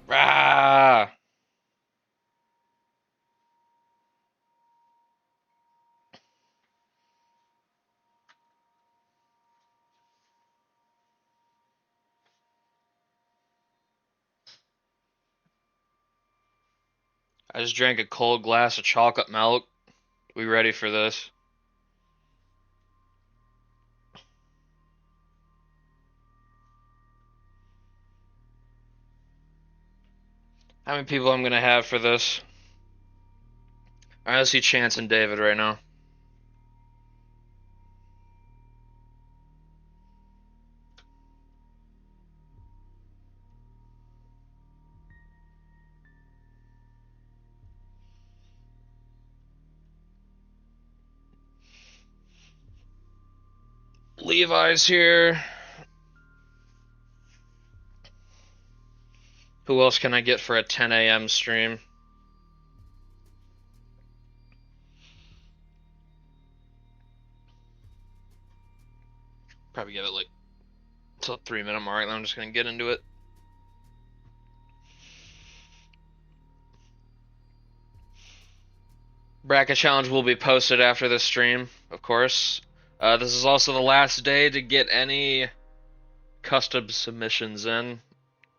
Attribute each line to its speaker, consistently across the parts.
Speaker 1: Ah! I just drank a cold glass of chocolate milk. We ready for this? How many people I'm gonna have for this? Alright, let's see Chance and David right now. Levi's here. Who else can I get for a 10 a.m. stream? Probably give it like till 3-minute mark, then I'm just gonna get into it. Bracket challenge will be posted after this stream, of course. This is also the last day to get any custom submissions in.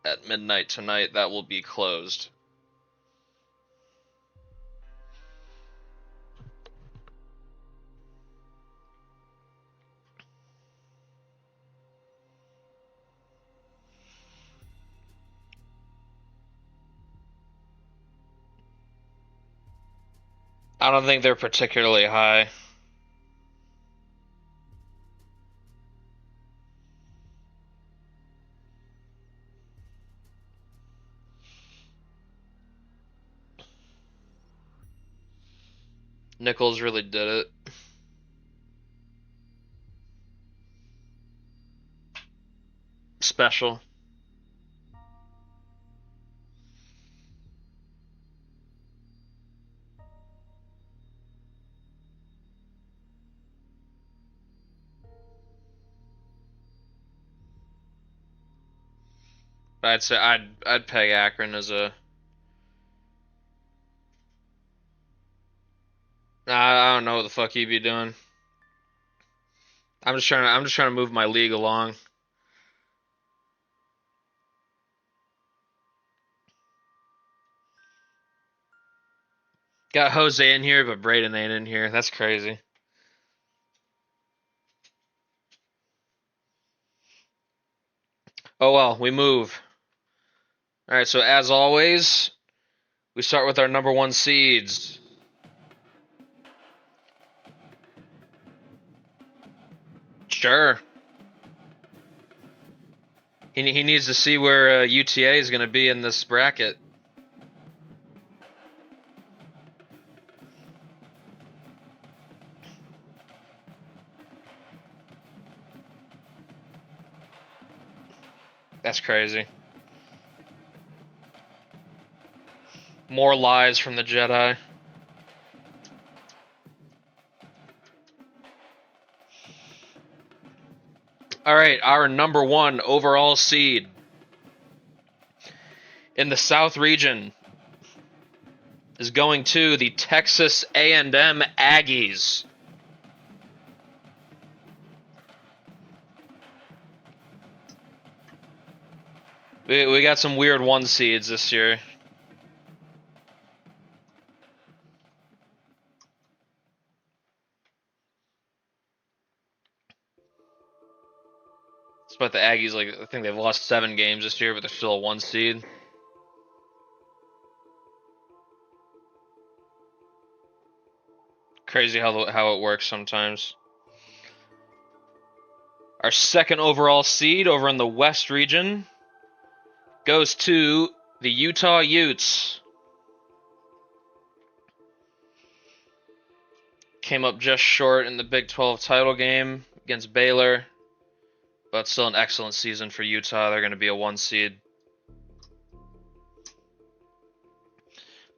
Speaker 1: At midnight tonight, that will be closed. I don't think they're particularly high. Nichols really did it. Special. I'd say I'd peg Akron as a. I don't know what the fuck he'd be doing. I'm just trying to move my league along. Got Jose in here, but Braden ain't in here. That's crazy. Oh well, we move. Alright, so as always, we start with our number 1 seeds. Sure. He needs to see where UTA is going to be in this bracket. That's crazy. More lies from the Jedi. Alright, our number 1 overall seed in the South region is going to the Texas A&M Aggies. We got some weird 1 seeds this year. But the Aggies, like, I think they've lost 7 games this year, but they're still a 1 seed. Crazy how it works sometimes. Our second overall seed over in the West region goes to the Utah Utes. Came up just short in the Big 12 title game against Baylor, but still an excellent season for Utah. They're going to be a 1 seed.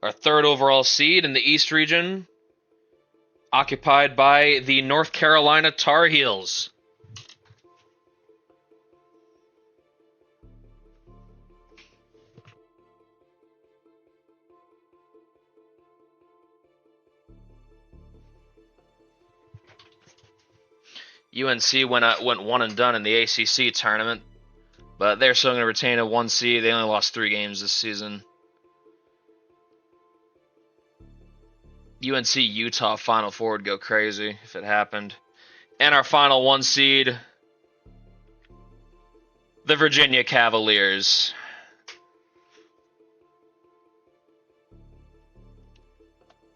Speaker 1: Our third overall seed in the East region, occupied by the North Carolina Tar Heels. UNC went one and done in the ACC tournament, but they're still going to retain a 1 seed. They only lost 3 games this season. UNC Utah Final Four would go crazy if it happened. And our final 1 seed, the Virginia Cavaliers.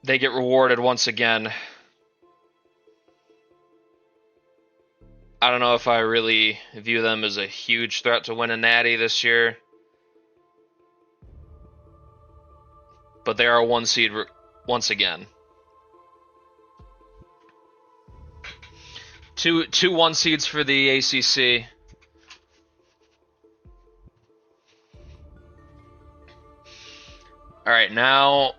Speaker 1: They get rewarded once again. I don't know if I really view them as a huge threat to win a natty this year. But they are a 1 seed once again. Two 1 seeds for the ACC. All right, now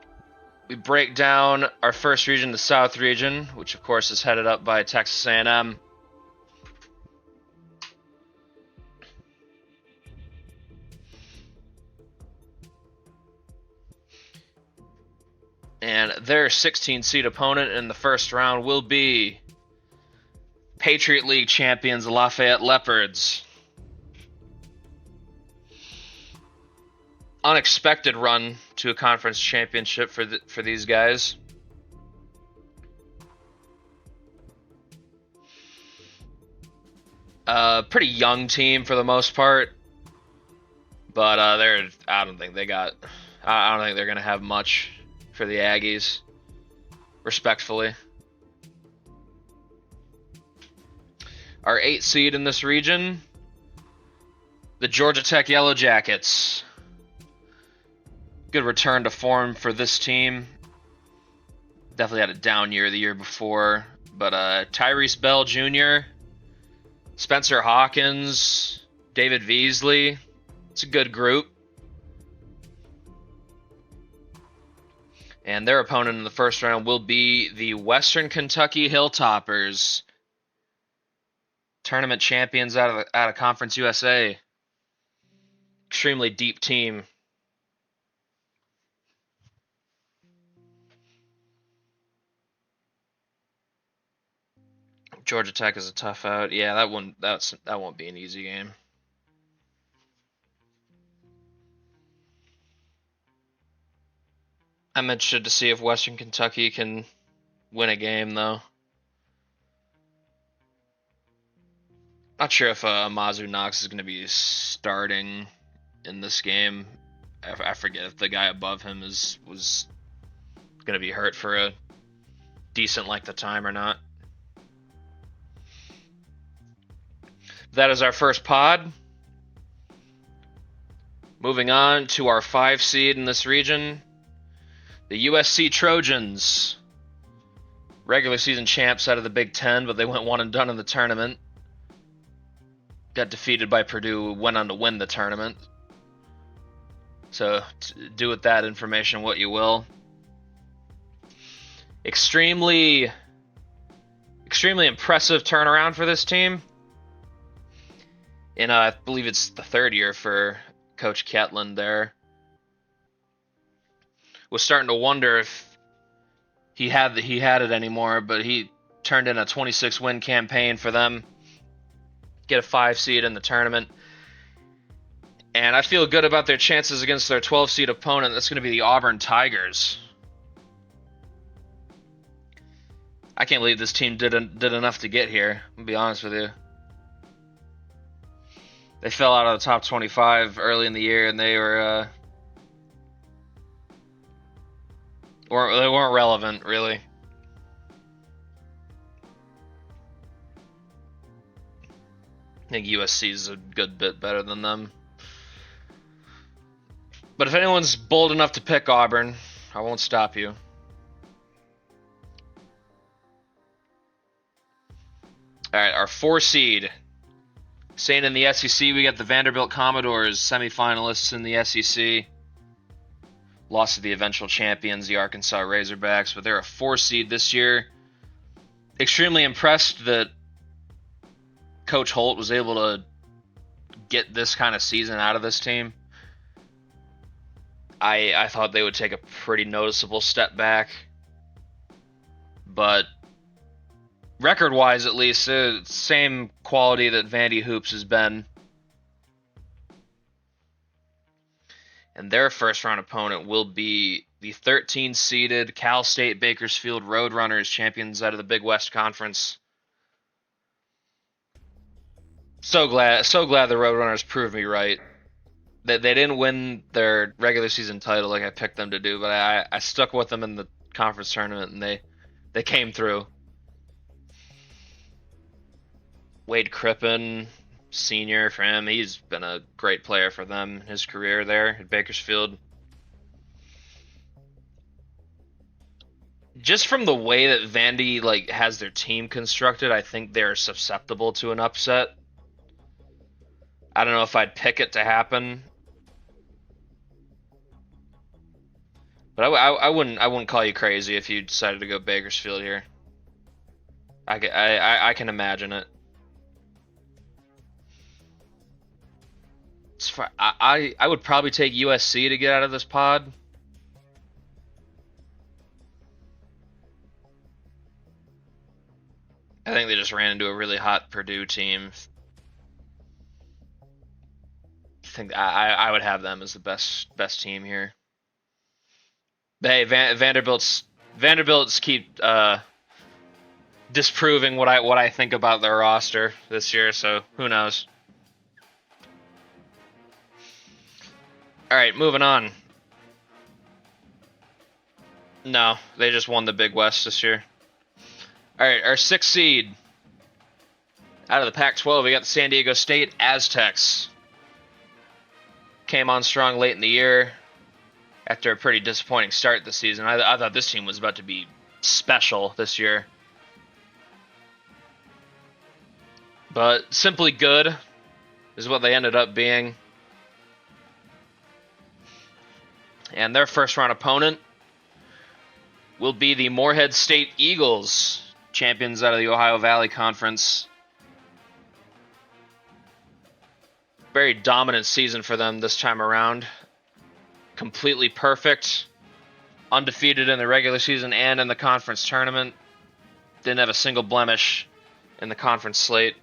Speaker 1: we break down our first region, the South region, which of course is headed up by Texas A&M. And their 16-seed opponent in the first round will be Patriot League champions Lafayette Leopards. Unexpected run to a conference championship for these guys. Pretty young team for the most part, but I don't think they're gonna have much for the Aggies, respectfully. Our 8th seed in this region, the Georgia Tech Yellow Jackets. Good return to form for this team. Definitely had a down year the year before, but Tyrese Bell Jr., Spencer Hawkins, David Veasley, it's a good group. And their opponent in the first round will be the Western Kentucky Hilltoppers, tournament champions out of Conference USA. Extremely deep team. Georgia Tech is a tough out. Yeah, that won't be an easy game. I'm interested to see if Western Kentucky can win a game, though. Not sure if Amazu Knox is going to be starting in this game. I forget if the guy above him was going to be hurt for a decent length of time or not. That is our first pod. Moving on to our 5 seed in this region, the USC Trojans. Regular season champs out of the Big Ten, but they went one and done in the tournament. Got defeated by Purdue, went on to win the tournament. So do with that information what you will. Extremely impressive turnaround for this team. And I believe it's the 3rd year for Coach Catlin there. Was starting to wonder if he had it anymore, but he turned in a 26-win campaign for them. Get a 5 seed in the tournament. And I feel good about their chances against their 12-seed opponent. That's going to be the Auburn Tigers. I can't believe this team did enough to get here, I'll be honest with you. They fell out of the top 25 early in the year, and they weren't relevant, really. I think USC is a good bit better than them. But if anyone's bold enough to pick Auburn, I won't stop you. All right, our 4 seed. Staying in the SEC, we got the Vanderbilt Commodores, semifinalists in the SEC. Lost to the eventual champions, the Arkansas Razorbacks, but they're a 4 seed this year. Extremely impressed that Coach Holt was able to get this kind of season out of this team. I thought they would take a pretty noticeable step back, but record-wise at least, same quality that Vandy Hoops has been. And their first-round opponent will be the 13-seeded Cal State Bakersfield Roadrunners, champions out of the Big West Conference. So glad the Roadrunners proved me right. They didn't win their regular season title like I picked them to do, but I stuck with them in the conference tournament, and they came through. Wade Crippen, senior for him, he's been a great player for them in his career there at Bakersfield. Just from the way that Vandy has their team constructed, I think they're susceptible to an upset. I don't know if I'd pick it to happen, but I wouldn't call you crazy if you decided to go Bakersfield here. I can imagine it. I would probably take USC to get out of this pod. I think they just ran into a really hot Purdue team. I think I would have them as the best team here. But hey, Vanderbilt's keep disproving what I think about their roster this year, so who knows. All right, moving on. No, they just won the Big West this year. All right, our 6th seed out of the Pac-12, we got the San Diego State Aztecs. Came on strong late in the year after a pretty disappointing start this season. I thought this team was about to be special this year. But simply good is what they ended up being. And their first-round opponent will be the Morehead State Eagles, champions out of the Ohio Valley Conference. Very dominant season for them this time around. Completely perfect. Undefeated in the regular season and in the conference tournament. Didn't have a single blemish in the conference slate.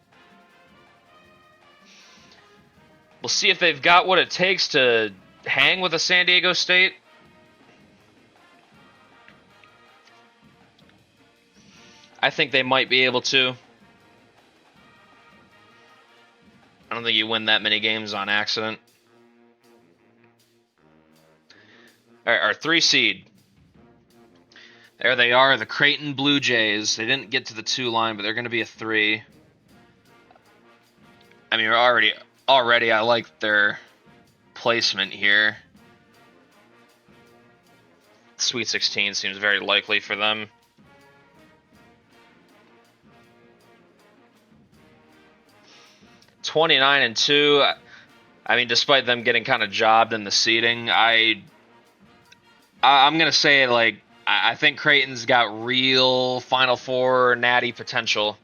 Speaker 1: We'll see if they've got what it takes to hang with a San Diego State. I think they might be able to. I don't think you win that many games on accident. All right, our 3 seed. There they are, the Creighton Blue Jays. They didn't get to the 2 line, but they're going to be a 3. I mean, already I like their placement here. Sweet 16 seems very likely for them. (29-2). I mean, despite them getting kind of jobbed in the seeding, I'm gonna say I think Creighton's got real Final Four natty potential.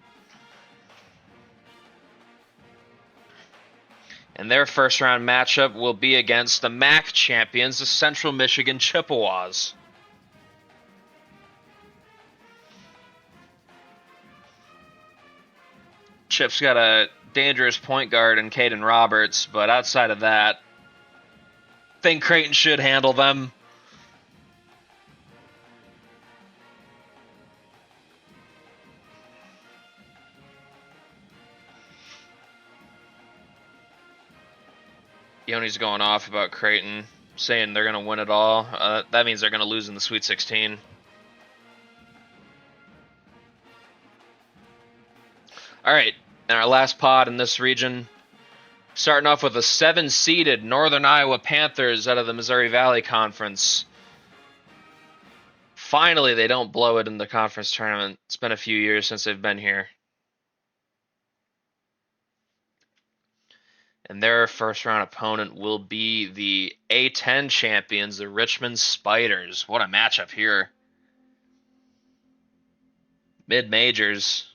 Speaker 1: And their first round matchup will be against the MAC champions, the Central Michigan Chippewas. Chip's got a dangerous point guard in Caden Roberts, but outside of that, I think Creighton should handle them. Yoni's going off about Creighton, saying they're going to win it all. That means they're going to lose in the Sweet 16. All right, and our last pod in this region, starting off with a 7-seeded Northern Iowa Panthers out of the Missouri Valley Conference. Finally, they don't blow it in the conference tournament. It's been a few years since they've been here. And their first-round opponent will be the E10 champions, the Richmond Spiders. What a matchup here. Mid-majors.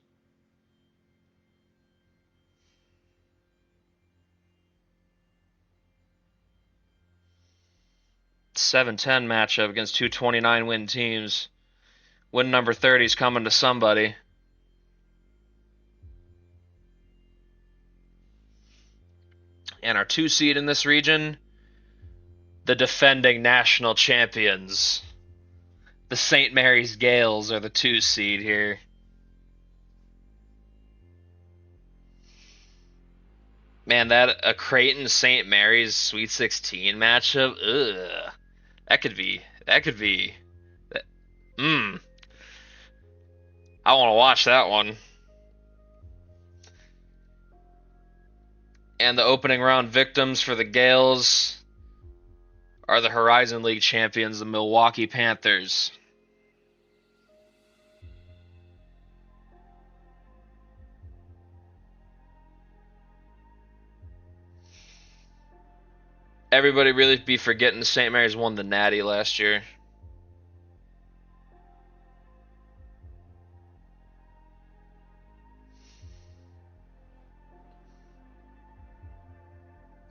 Speaker 1: (7-10) matchup against 229 win teams. Win number 30 is coming to somebody. And our 2 seed in this region, the defending national champions. The St. Mary's Gales are the 2 seed here. Man, a Creighton St. Mary's Sweet 16 matchup, ugh. That could be. I want to watch that one. And the opening round victims for the Gales are the Horizon League champions, the Milwaukee Panthers. Everybody really be forgetting St. Mary's won the Natty last year.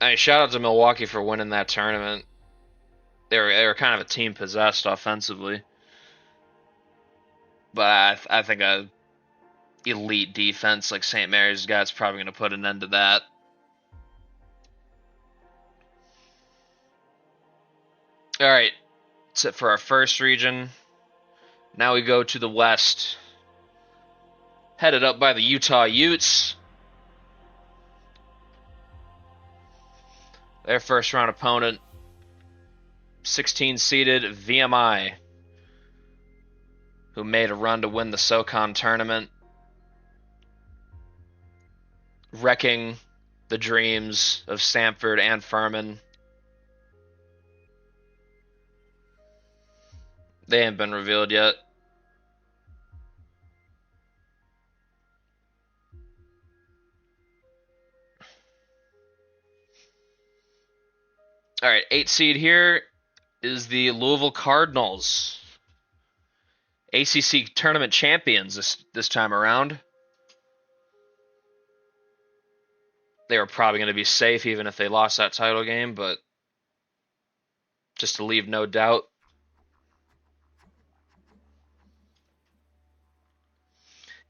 Speaker 1: I mean, shout out to Milwaukee for winning that tournament. They were kind of a team possessed offensively, but I think a elite defense like St. Mary's got is probably going to put an end to that. All right, that's it for our first region. Now we go to the West, headed up by the Utah Utes. Their first round opponent, 16-seeded VMI, who made a run to win the SoCon tournament, wrecking the dreams of Samford and Furman. They haven't been revealed yet. All right, 8 seed here is the Louisville Cardinals, ACC tournament champions this time around. They were probably going to be safe even if they lost that title game, but just to leave no doubt.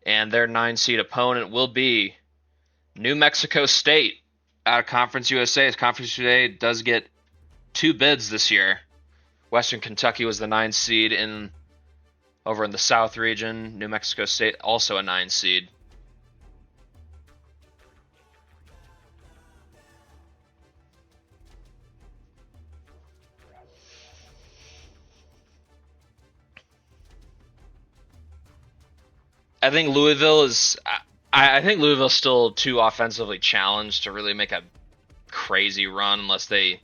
Speaker 1: And their 9-seed opponent will be New Mexico State out of Conference USA. Conference USA does get 2 bids this year. Western Kentucky was the 9 seed over in the South region. New Mexico State also a 9 seed. I think Louisville's still too offensively challenged to really make a crazy run unless they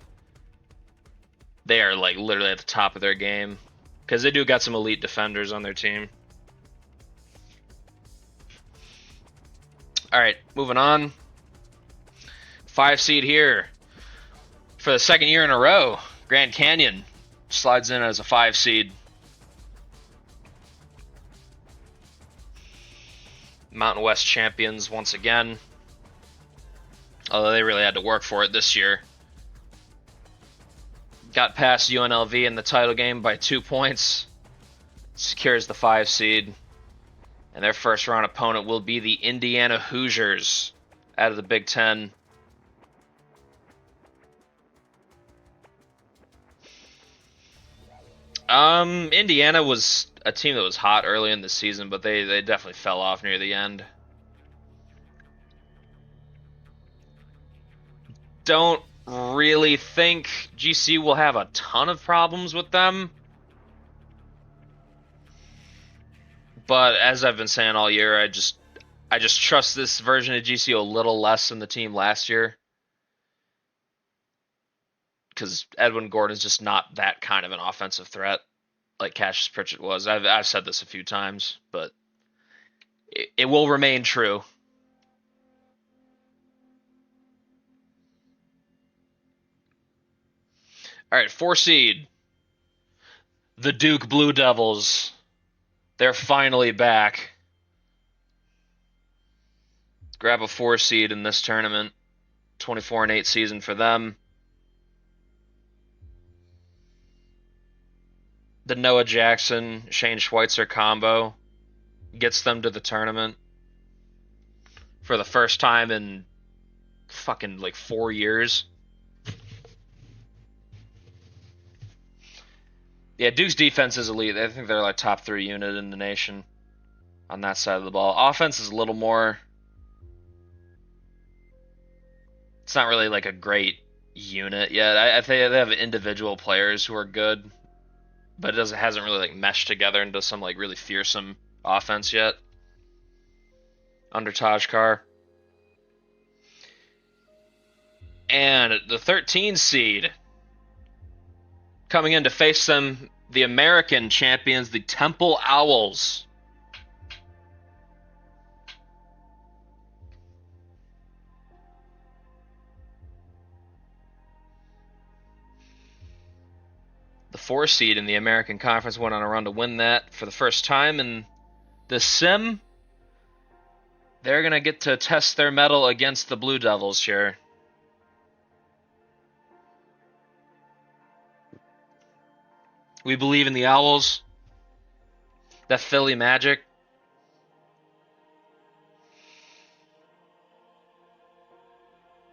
Speaker 1: are like literally at the top of their game, because they do got some elite defenders on their team. All right, moving on. 5 seed here for the second year in a row. Grand Canyon slides in as a 5 seed. Mountain West champions once again, although they really had to work for it this year. Got past UNLV in the title game by 2 points, secures the 5 seed, and their first round opponent will be the Indiana Hoosiers out of the Big Ten. Indiana was a team that was hot early in the season, but they definitely fell off near the end. Don't really think GC will have a ton of problems with them. But as I've been saying all year, I just trust this version of GC a little less than the team last year. Because Edwin Gordon is just not that kind of an offensive threat like Cassius Pritchett was. I've said this a few times, but it will remain true. All right, 4 seed. The Duke Blue Devils. They're finally back. Grab a 4 seed in this tournament. 24-8 season for them. The Noah Jackson, Shane Schweitzer combo gets them to the tournament for the first time in fucking like 4 years. Yeah, Duke's defense is elite. I think they're like top 3 unit in the nation on that side of the ball. Offense is a little more. It's not really like a great unit yet. I think they have individual players who are good, but it hasn't really like meshed together into some like really fearsome offense yet. Under Tajkar. And the 13 seed coming in to face them, the American champions, the Temple Owls. The 4 seed in the American Conference went on a run to win that for the first time in the Sim. They're going to get to test their mettle against the Blue Devils here. We believe in the Owls. That Philly magic.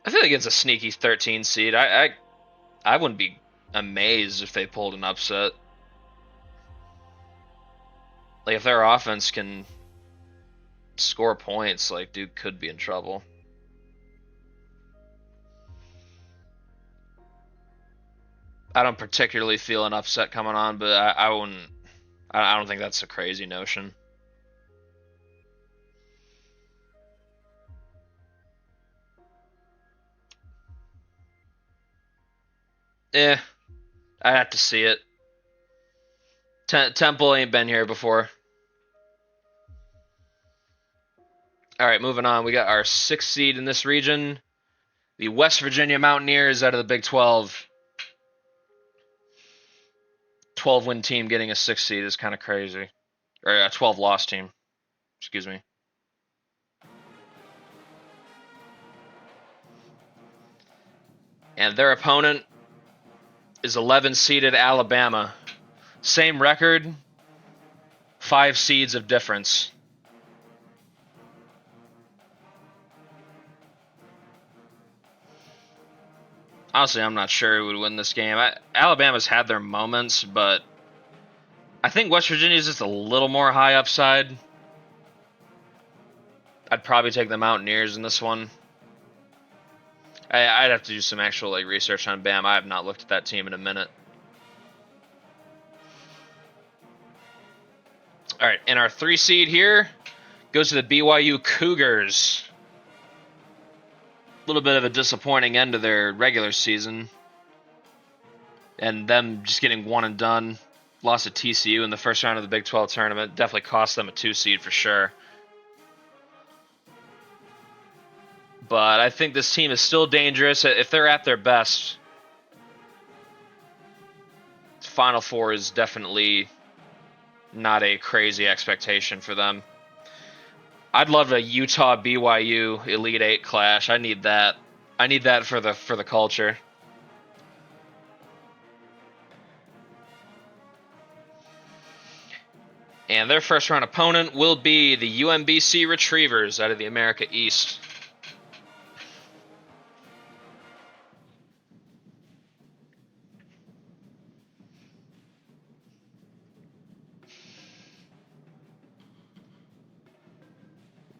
Speaker 1: I feel like it's a sneaky 13 seed. I wouldn't be amazed if they pulled an upset. Like if their offense can score points, like Duke could be in trouble. I don't particularly feel an upset coming on, but I wouldn't. I don't think that's a crazy notion. I'd have to see it. Temple ain't been here before. All right, moving on. We got our 6th seed in this region, the West Virginia Mountaineers out of the Big 12. 12-win team getting a 6th seed is kind of crazy. Or a 12-loss team. Excuse me. And their opponent is 11-seeded Alabama. Same record, 5 seeds of difference. Honestly, I'm not sure who would win this game. Alabama's had their moments, but I think West Virginia is just a little more high upside. I'd probably take the Mountaineers in this one. I'd have to do some actual like research on Bam. I have not looked at that team in a minute. All right, and our 3 seed here goes to the BYU Cougars. A little bit of a disappointing end to their regular season, and them just getting one and done. Lost to TCU in the first round of the Big 12 tournament. Definitely cost them a 2 seed for sure. But I think this team is still dangerous. If they're at their best, Final Four is definitely not a crazy expectation for them. I'd love a Utah BYU Elite 8 clash. I need that. I need that for the culture. And their first round opponent will be the UMBC Retrievers out of the America East.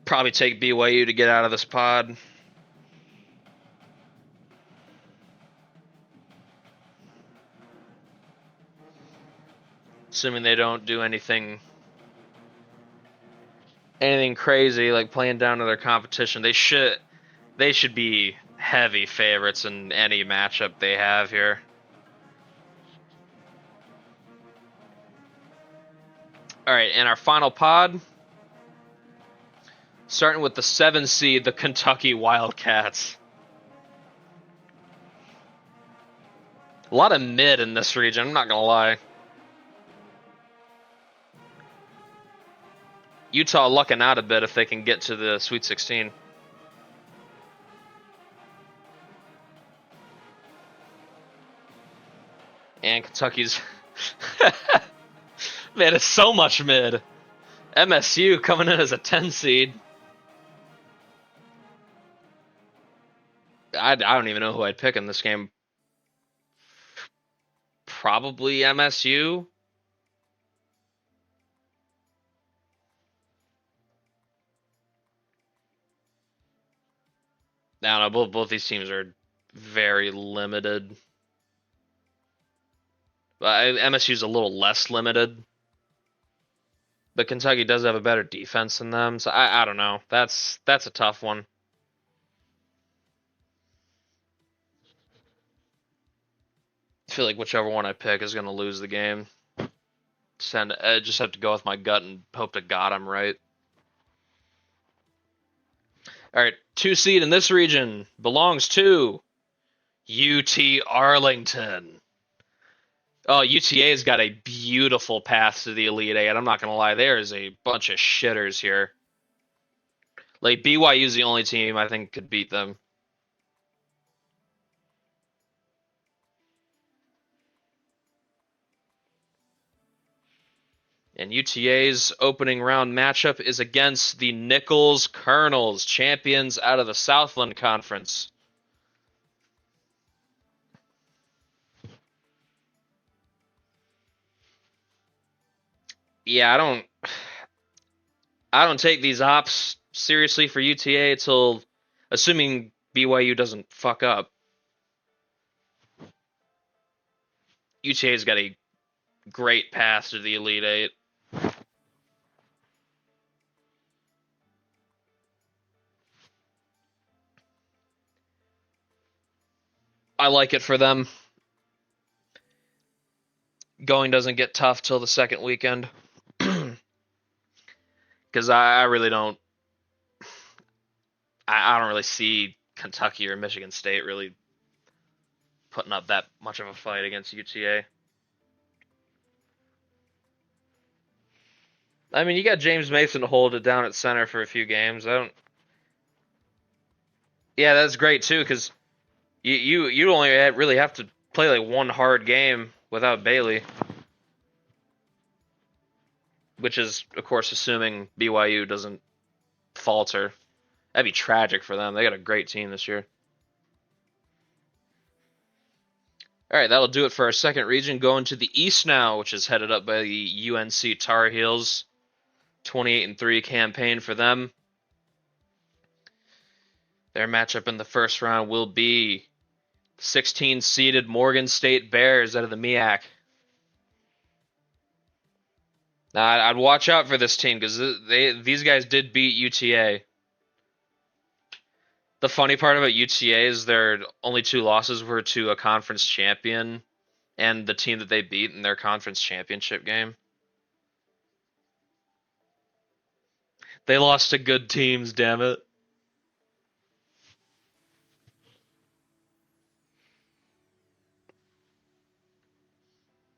Speaker 1: Probably take BYU to get out of this pod. Assuming they don't do anything crazy like playing down to their competition. They should be heavy favorites in any matchup they have here. All right, and our final pod, starting with the 7 seed, the Kentucky Wildcats. A lot of mid in this region, I'm not going to lie. Utah lucking out a bit if they can get to the Sweet 16. And Kentucky's... Man, it's so much mid. MSU coming in as a 10 seed. I don't even know who I'd pick in this game. Probably MSU. I don't know. Both these teams are very limited. MSU's a little less limited, but Kentucky does have a better defense than them. So I don't know. That's a tough one. I feel like whichever one I pick is going to lose the game. I just have to go with my gut and hope to God I'm right. All right, 2 seed in this region belongs to UT Arlington. Oh, UTA's got a beautiful path to the Elite Eight. I'm not going to lie, there is a bunch of shitters here. Like, BYU's the only team I think could beat them. And UTA's opening round matchup is against the Nichols Colonels, champions out of the Southland Conference. Yeah, I don't take these ops seriously for UTA until assuming BYU doesn't fuck up. UTA's got a great path to the Elite Eight. I like it for them. Going doesn't get tough till the second weekend. Because I really don't. I don't really see Kentucky or Michigan State really putting up that much of a fight against UTA. I mean, you got James Mason to hold it down at center for a few games. I don't. Yeah, that's great too, because you only really have to play like one hard game without Bailey, which is of course assuming BYU doesn't falter. That'd be tragic for them. They got a great team this year. All right, that'll do it for our second region. Going to the East now, which is headed up by the UNC Tar Heels. 28-3 campaign for them. Their matchup in the first round will be 16-seeded Morgan State Bears out of the MEAC. Now, I'd watch out for this team because these guys did beat UTA. The funny part about UTA is their only 2 losses were to a conference champion and the team that they beat in their conference championship game. They lost to good teams, damn it.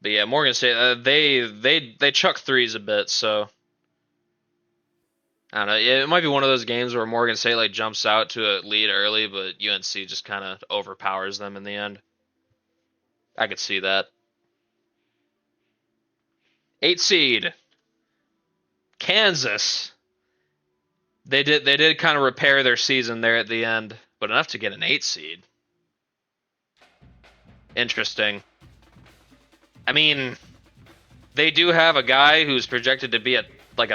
Speaker 1: But yeah, Morgan State, they chuck threes a bit, so I don't know. It might be one of those games where Morgan State like jumps out to a lead early, but UNC just kind of overpowers them in the end. I could see that. 8 seed, Kansas. They did kind of repair their season there at the end, but enough to get an 8 seed. Interesting. I mean, they do have a guy who's projected to be a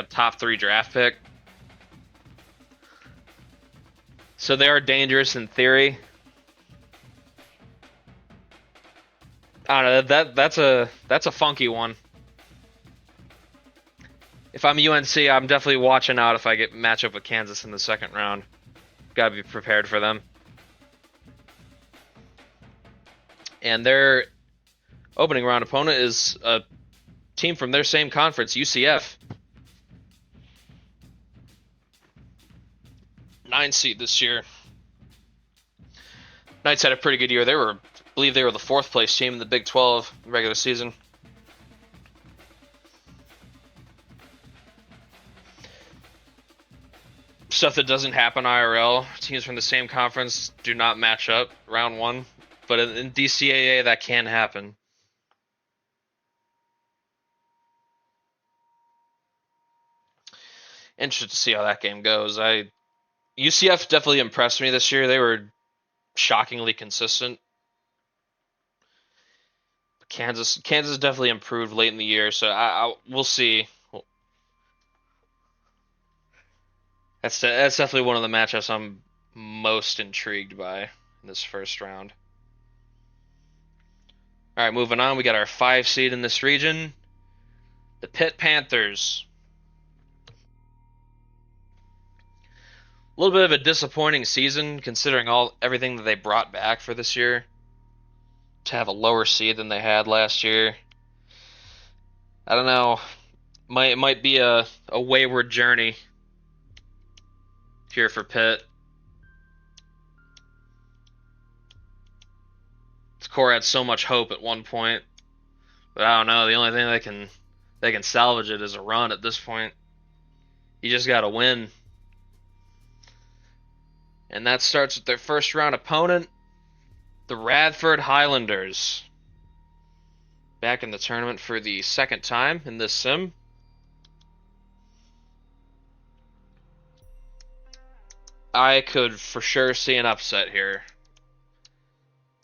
Speaker 1: top 3 draft pick. So they are dangerous in theory. I don't know, that's a funky one. If I'm UNC, I'm definitely watching out if I get match up with Kansas in the second round. Gotta be prepared for them. And their opening round opponent is a team from their same conference, UCF. 9 seed this year. Knights had a pretty good year. I believe they were the 4th place team in the Big 12 regular season. Stuff that doesn't happen IRL. Teams from the same conference do not match up round 1. But in DCAA, that can happen. Interested to see how that game goes. UCF definitely impressed me this year. They were shockingly consistent. Kansas definitely improved late in the year, so we'll see. That's definitely one of the matchups I'm most intrigued by in this first round. All right, moving on. We got our 5 seed in this region, the Pitt Panthers. A little bit of a disappointing season considering everything that they brought back for this year. To have a lower seed than they had last year, I don't know. Might be a wayward journey here for Pitt. This core had so much hope at one point, but I don't know. The only thing they can salvage it is a run at this point. You just got to win, and that starts with their first round opponent, the Radford Highlanders. Back in the tournament for the second time in this sim. I could for sure see an upset here,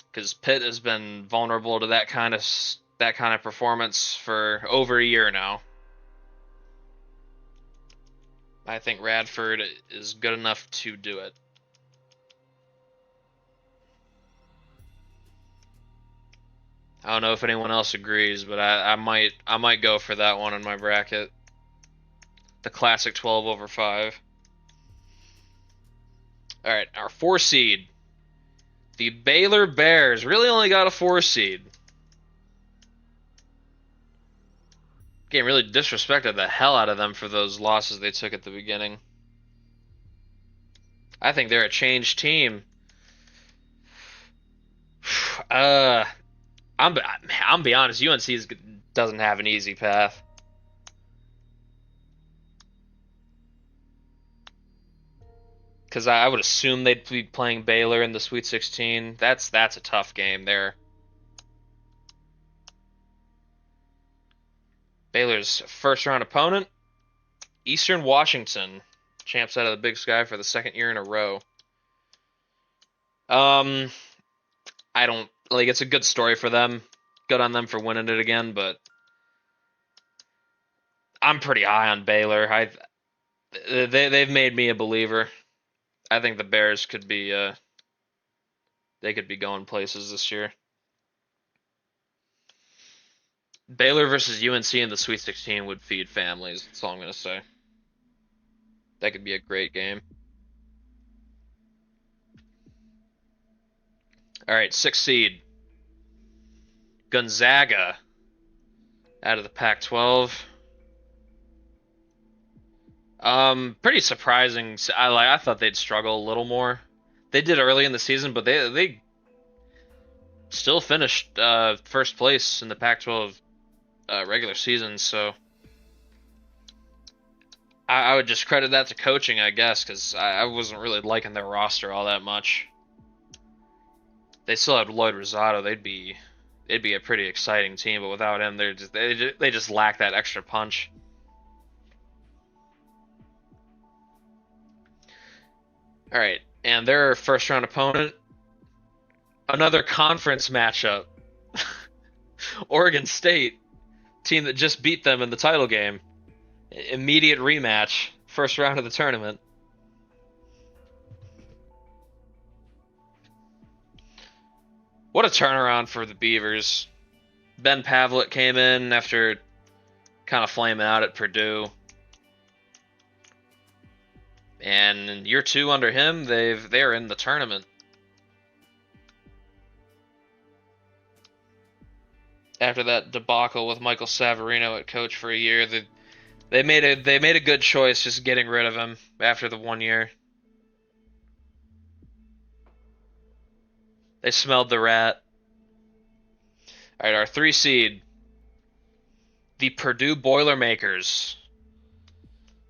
Speaker 1: because Pitt has been vulnerable to that kind of performance for over a year now. I think Radford is good enough to do it. I don't know if anyone else agrees, but I might go for that one in my bracket. The classic 12/5. All right, our 4 seed, the Baylor Bears, really only got a 4 seed. Game really disrespected the hell out of them for those losses they took at the beginning. I think they're a changed team. I'm be honest, UNC doesn't have an easy path. Because I would assume they'd be playing Baylor in the Sweet 16. That's a tough game there. Baylor's first round opponent, Eastern Washington, champs out of the Big Sky for the second year in a row. I don't like. It's a good story for them. Good on them for winning it again, but I'm pretty high on Baylor. They've made me a believer. I think the Bears could be they could be going places this year. Baylor versus UNC in the Sweet 16 would feed families. That's all I'm gonna say. That could be a great game. All right, 6 seed, Gonzaga, out of the Pac-12. Pretty surprising. I thought they'd struggle a little more. They did early in the season, but they still finished first place in the Pac-12 regular season. So I would just credit that to coaching, I guess, because I wasn't really liking their roster all that much. They still had Lloyd Rosado. They'd be a pretty exciting team, but without him, they just lack that extra punch. All right, and their first round opponent, another conference matchup, Oregon State, team that just beat them in the title game. Immediate rematch, first round of the tournament. What a turnaround for the Beavers. Ben Pavlik came in after kind of flaming out at Purdue. And in year 2 under him, they're in the tournament. After that debacle with Michael Savarino at coach for a year, they made a good choice just getting rid of him after the 1 year. They smelled the rat. All right, our 3 seed, the Purdue Boilermakers,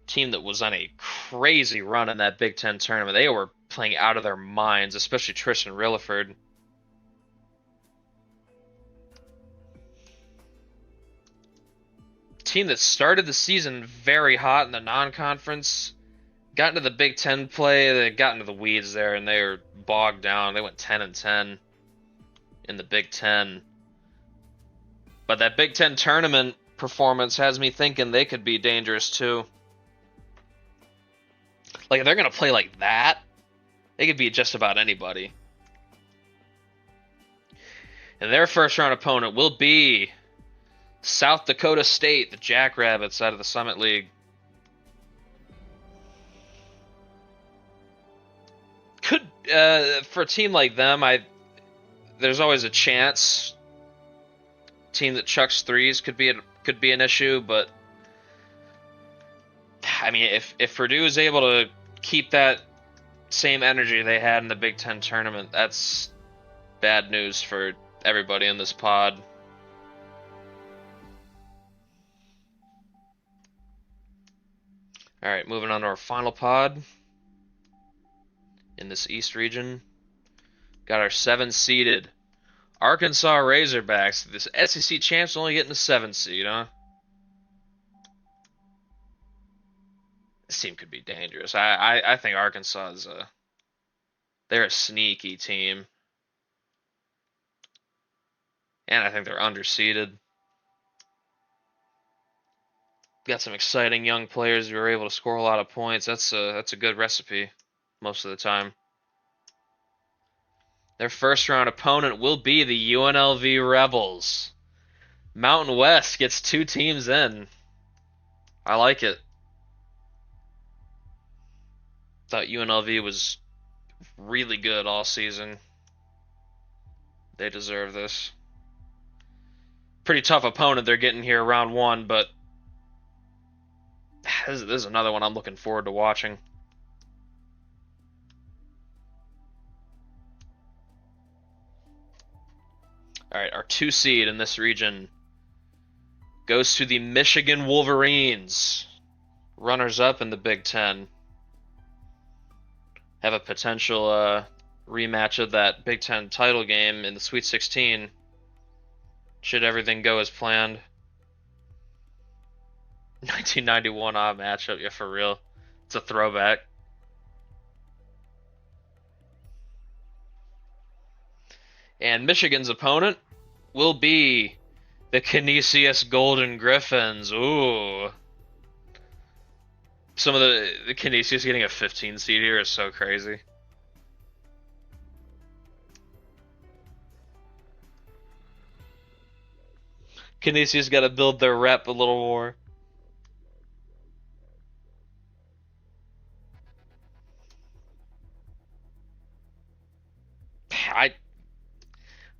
Speaker 1: team that was on a crazy run in that Big Ten tournament. They were playing out of their minds, especially Tristan Rilliford. Team that started the season very hot in the non-conference, got into the Big Ten play. They got into the weeds there, and they were bogged down. They went 10-10 in the Big Ten. But that Big Ten tournament performance has me thinking they could be dangerous too. Like, if they're going to play like that, they could beat just about anybody. And their first round opponent will be South Dakota State, the Jackrabbits out of the Summit League. Could for a team like them, there's always a chance. Team that chucks threes could be an issue, but I mean, if Purdue is able to keep that same energy they had in the Big Ten tournament, that's bad news for everybody in this pod. All right, moving on to our final pod in this East region. Got our 7-seeded Arkansas Razorbacks. This SEC champs only getting a 7 seed, huh? This team could be dangerous. I think Arkansas is they're a sneaky team. And I think they're underseeded. Got some exciting young players who are able to score a lot of points. That's a good recipe most of the time. Their first round opponent will be the UNLV Rebels. Mountain West gets 2 teams in. I like it. Thought UNLV was really good all season. They deserve this. Pretty tough opponent they're getting here round 1, but this is another one I'm looking forward to watching. All right, our 2 seed in this region goes to the Michigan Wolverines, runners up in the Big Ten. Have a potential rematch of that Big Ten title game in the Sweet 16. Should everything go as planned. 1991 matchup, yeah, for real. It's a throwback. And Michigan's opponent will be the Canisius Golden Griffins. Ooh. Some of the Canisius getting a 15 seed here is so crazy. Canisius got to build their rep a little more.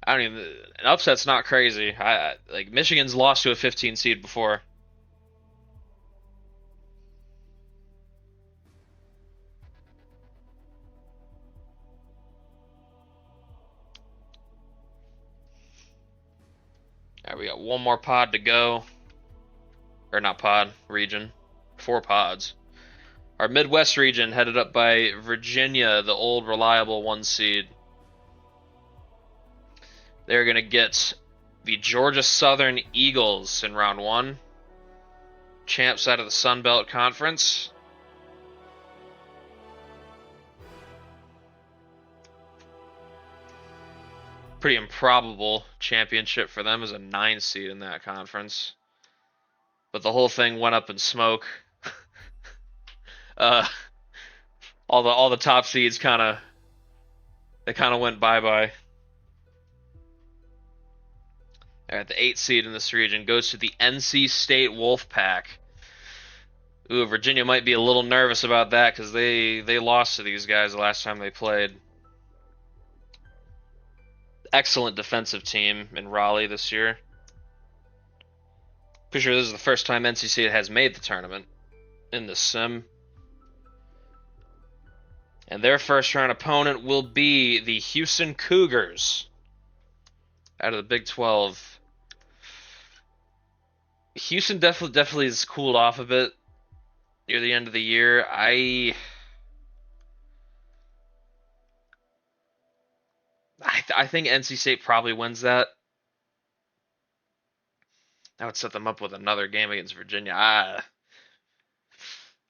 Speaker 1: I don't even. An upset's not crazy. Like Michigan's lost to a 15 seed before. All right, we got one more pod to go. Or not pod, region. 4 pods. Our Midwest region headed up by Virginia, the old reliable 1 seed. They're going to get the Georgia Southern Eagles in round 1. Champs out of the Sun Belt Conference. Pretty improbable championship for them as a 9 seed in that conference. But the whole thing went up in smoke. All the top seeds kind of went bye-bye. All right, the 8 seed in this region goes to the NC State Wolfpack. Ooh, Virginia might be a little nervous about that because they lost to these guys the last time they played. Excellent defensive team in Raleigh this year. Pretty sure this is the first time NC State has made the tournament in the sim. And their first round opponent will be the Houston Cougars out of the Big 12. Houston definitely has cooled off a bit near the end of the year. I think NC State probably wins that. That would set them up with another game against Virginia.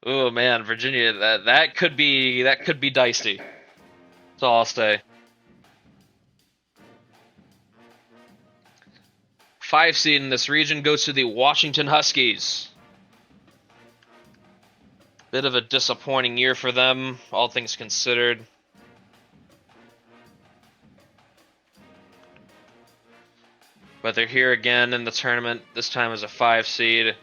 Speaker 1: Oh man, Virginia, that could be dicey. That's all I'll say. 5 seed in this region goes to the Washington Huskies. Bit of a disappointing year for them, all things considered. But they're here again in the tournament, this time as a 5 seed.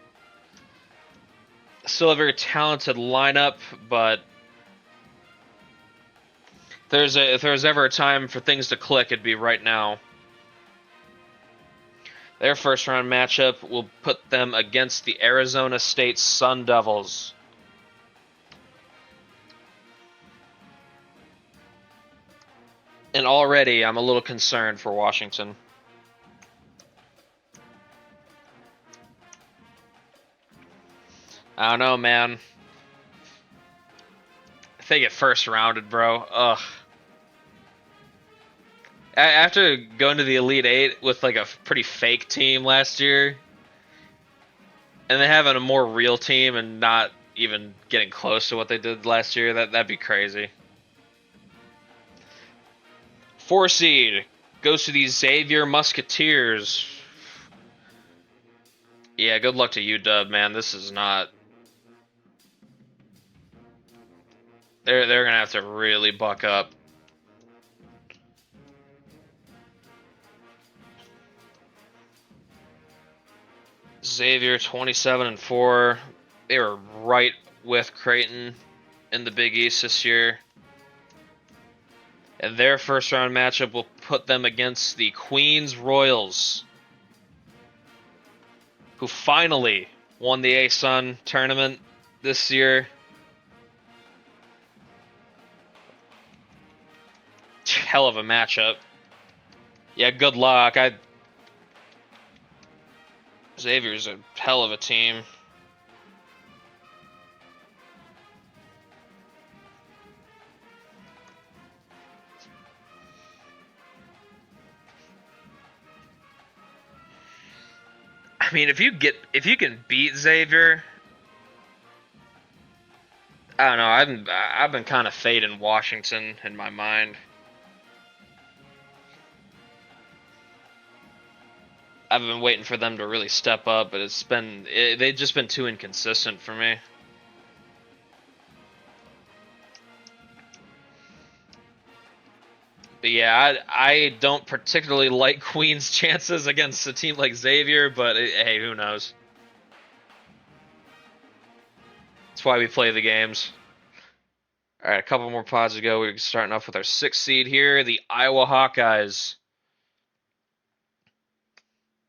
Speaker 1: Still a very talented lineup, but if there's ever a time for things to click, it'd be right now. Their first round matchup will put them against the Arizona State Sun Devils. And already I'm a little concerned for Washington. I don't know, man. If they get first rounded, bro, ugh. After going to the Elite Eight with like a pretty fake team last year, and then having a more real team and not even getting close to what they did last year, that'd be crazy. 4 seed goes to the Xavier Musketeers. Yeah, good luck to UW, man. This is not. They're gonna have to really buck up. Xavier 27-4. They were right with Creighton in the Big East this year. And their first round matchup will put them against the Queens Royals, who finally won the A-Sun tournament this year. Hell of a matchup. Yeah, good luck. Xavier's a hell of a team. I mean, if you can beat Xavier, I don't know. I've been kind of fading Washington in my mind. I've been waiting for them to really step up, but they've just been too inconsistent for me. But yeah, I don't particularly like Queen's chances against a team like Xavier, but hey, who knows? That's why we play the games. All right, a couple more pods to go. We're starting off with our 6th seed here, the Iowa Hawkeyes.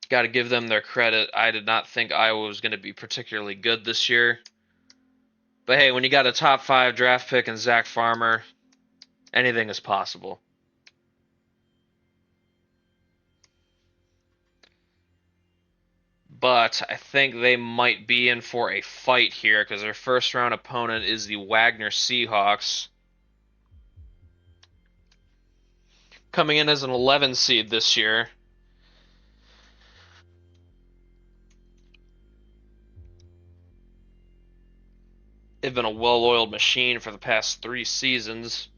Speaker 1: Got to give them their credit. I did not think Iowa was going to be particularly good this year. But hey, when you got a top 5 draft pick and Zach Farmer, anything is possible. But I think they might be in for a fight here because their first round opponent is the Wagner Seahawks. Coming in as an 11 seed this year. They've been a well-oiled machine for the past 3 seasons.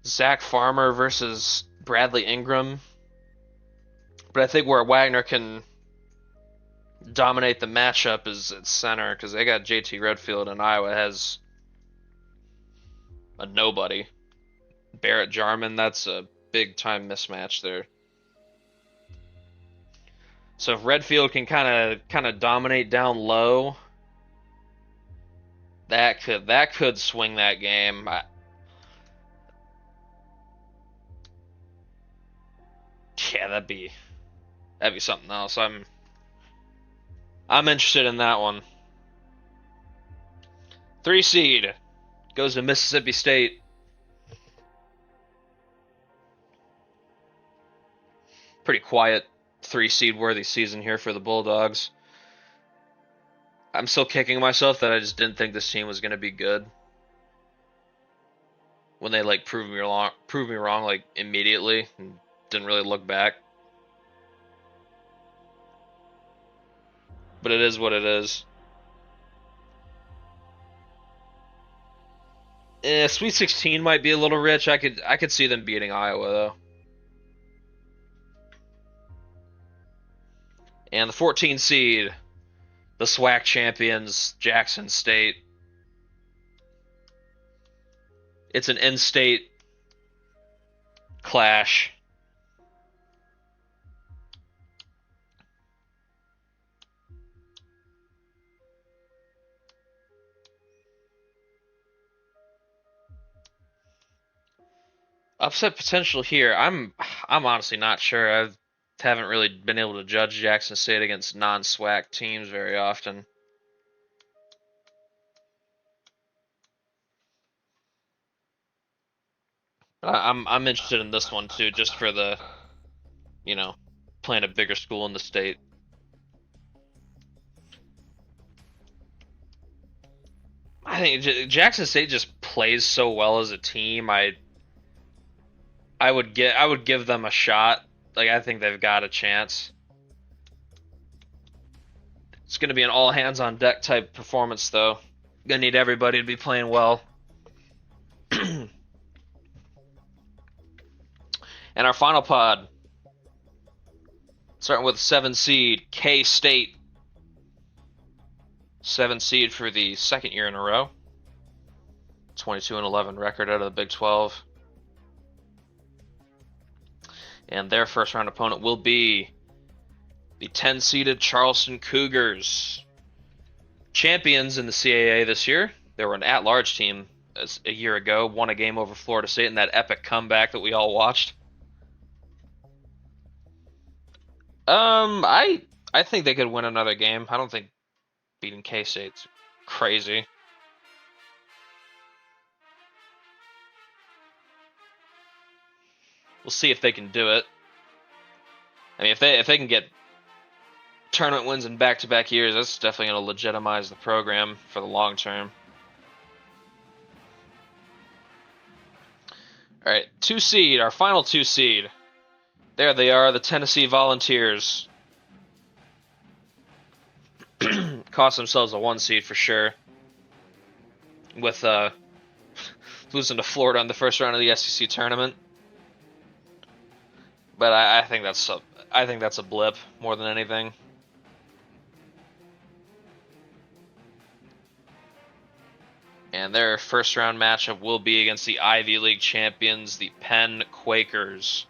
Speaker 1: Zach Farmer versus Bradley Ingram. But I think where Wagner can dominate the matchup is at center because they got JT Redfield and Iowa has a nobody. Barrett Jarman, that's a big time mismatch there. So if Redfield can kind of dominate down low, that could swing that game. Yeah, that'd be something else. I'm interested in that one. 3 seed goes to Mississippi State. Pretty quiet 3 seed worthy season here for the Bulldogs. I'm still kicking myself that I just didn't think this team was going to be good. when they like prove me wrong like immediately and didn't really look back. But it is what it is. Sweet 16 might be a little rich. I could see them beating Iowa though. And the 14 seed, the SWAC champions, Jackson State. It's an in-state clash. Upset potential here. I'm honestly not sure. I haven't really been able to judge Jackson State against non-SWAC teams very often. I'm interested in this one too, just for the, you know, playing a bigger school in the state. I think Jackson State just plays so well as a team. I would give them a shot. Like I think they've got a chance. It's going to be an all hands on deck type performance though. Gonna need everybody to be playing well. And our final pod, starting with 7 seed K-State. 7 seed for the second year in a row. 22-11 record out of the Big 12. And their first round opponent will be the 10-seeded Charleston Cougars. Champions in the CAA this year. They were an at-large team a year ago. Won a game over Florida State in that epic comeback that we all watched. I think they could win another game. I don't think beating K-State's crazy. We'll see if they can do it. I mean, if they can get tournament wins in back-to-back years, that's definitely going to legitimize the program for the long term. All right, 2 seed, our final 2 seed. There they are, the Tennessee Volunteers. Cost themselves a 1 seed for sure. With losing to Florida in the first round of the SEC tournament. But I think that's a blip more than anything. And their first round matchup will be against the Ivy League champions, the Penn Quakers.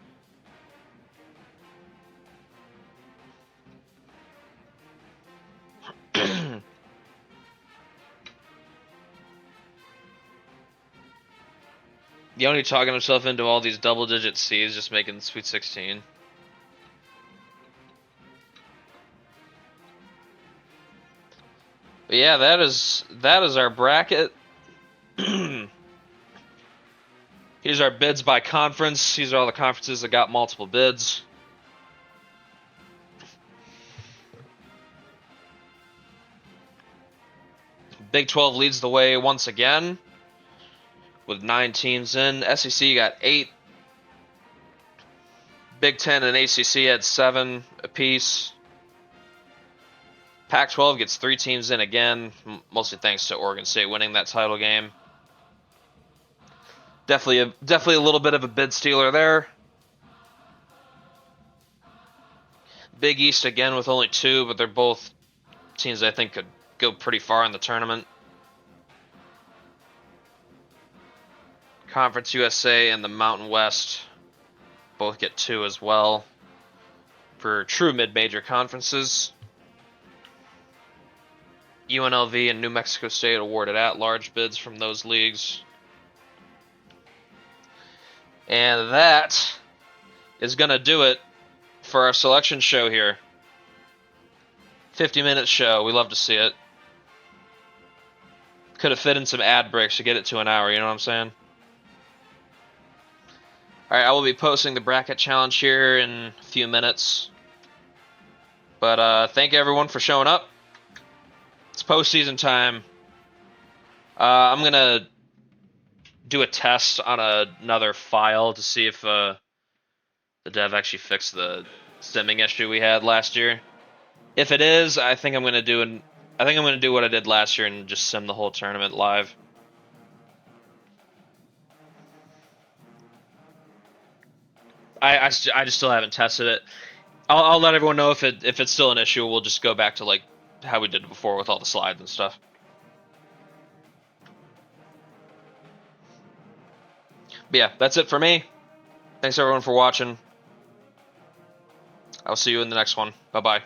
Speaker 1: Yoni talking himself into all these double-digit C's, just making the Sweet 16. But yeah, that is our bracket. Here's our bids by conference. These are all the conferences that got multiple bids. Big 12 leads the way once again with 9 teams in. SEC got 8. Big 10 and ACC had 7 apiece. Pac-12 gets 3 teams in again, mostly thanks to Oregon State winning that title game. Definitely a little bit of a bid stealer there. Big East again with only 2, but they're both teams I think could go pretty far in the tournament. Conference USA and the Mountain West both get 2 as well for true mid-major conferences. UNLV and New Mexico State awarded at-large bids from those leagues. And that is going to do it for our selection show here. 50-minute show. We love to see it. Could have fit in some ad breaks to get it to an hour, you know what I'm saying? Alright, I will be posting the bracket challenge here in a few minutes. But thank everyone for showing up. It's postseason time. I'm going to do a test on another file to see if the dev actually fixed the simming issue we had last year. If it is, I think I'm gonna do what I did last year and just sim the whole tournament live. I just still haven't tested it. I'll let everyone know if it's still an issue. We'll just go back to like how we did before with all the slides and stuff. But yeah, that's it for me. Thanks everyone for watching. I'll see you in the next one. Bye bye.